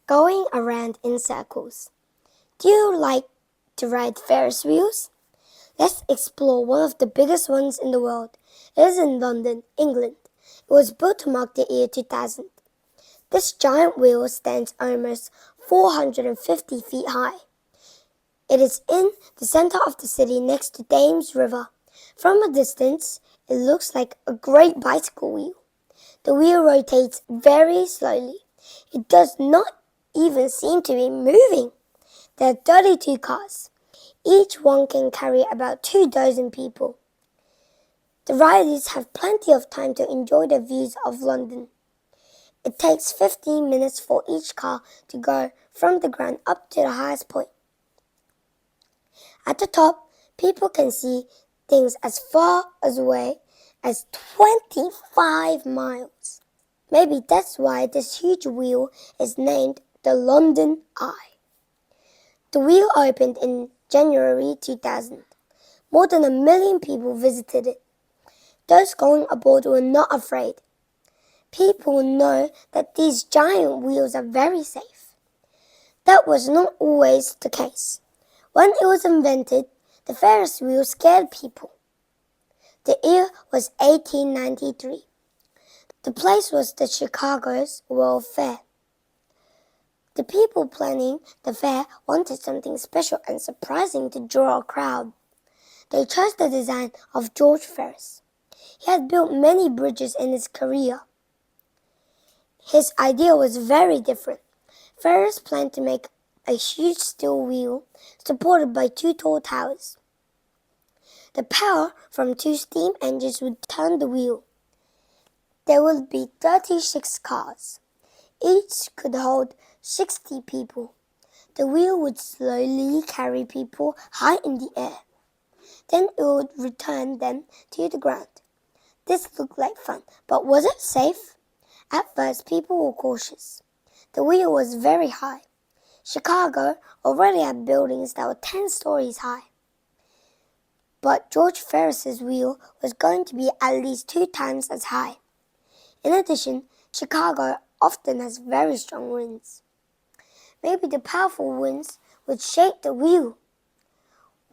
going around in circles. Do you like to ride Ferris wheels? Let's explore one of the biggest ones in the world. It is in London, England. It was built to mark the year 2000. This giant wheel stands almost 450 feet high. It is in the center of the city next to Thames River. From a distance, it looks like a great bicycle wheel. The wheel rotates very slowly. It does not even seem to be moving. There are 32 cars. Each one can carry about 24 people. The riders have plenty of time to enjoy the views of London. It takes 15 minutes for each car to go from the ground up to the highest point. At the top, people can see things as far away as 25 miles. Maybe that's why this huge wheel is named the London Eye. The wheel opened in January 2000. More than 1 million people visited it. Those going aboard were not afraid. People know that these giant wheels are very safe. That was not always the case. When it was invented, the Ferris wheel scared people. The year was 1893. The place was the Chicago's World Fair. The people planning the fair wanted something special and surprising to draw a crowd. They chose the design of George Ferris. He had built many bridges in his career. His idea was very different. Ferris planned to make a huge steel wheel supported by 2 tall towers. The power from 2 steam engines would turn the wheel. There would be 36 cars. Each could hold 60 people. The wheel would slowly carry people high in the air. Then it would return them to the ground. This looked like fun, but was it safe? At first, people were cautious. The wheel was very high. Chicago already had buildings that were 10 stories high. But George Ferris's wheel was going to be at least 2 times as high. In addition, Chicago often has very strong winds. Maybe the powerful winds would shake the wheel.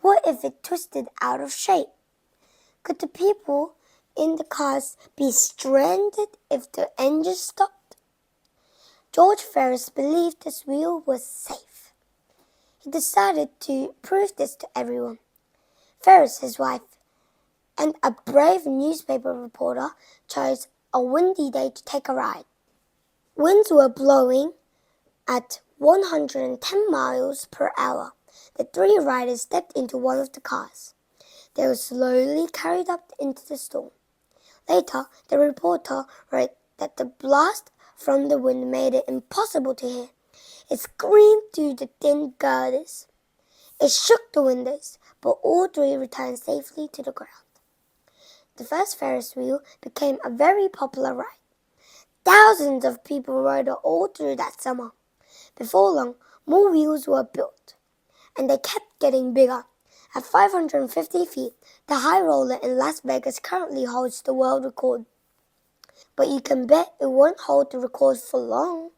What if it twisted out of shape? Could the people in the cars be stranded if the engine stopped? George Ferris believed this wheel was safe. He decided to prove this to everyone. Ferris, his wife, and a brave newspaper reporter chose a windy day to take a ride. Winds were blowing at 110 miles per hour. The 3 riders stepped into one of the cars. They were slowly carried up into the storm. Later, the reporter wrote that the blast from the wind made it impossible to hear. It screamed through the thin girders. It shook the windows, but all 3 returned safely to the ground. The first Ferris wheel became a very popular ride. Thousands of people rode it all through that summer. Before long, more wheels were built, and they kept getting bigger. At 550 feet, the high roller in Las Vegas currently holds the world record. But you can bet it won't hold the record for long.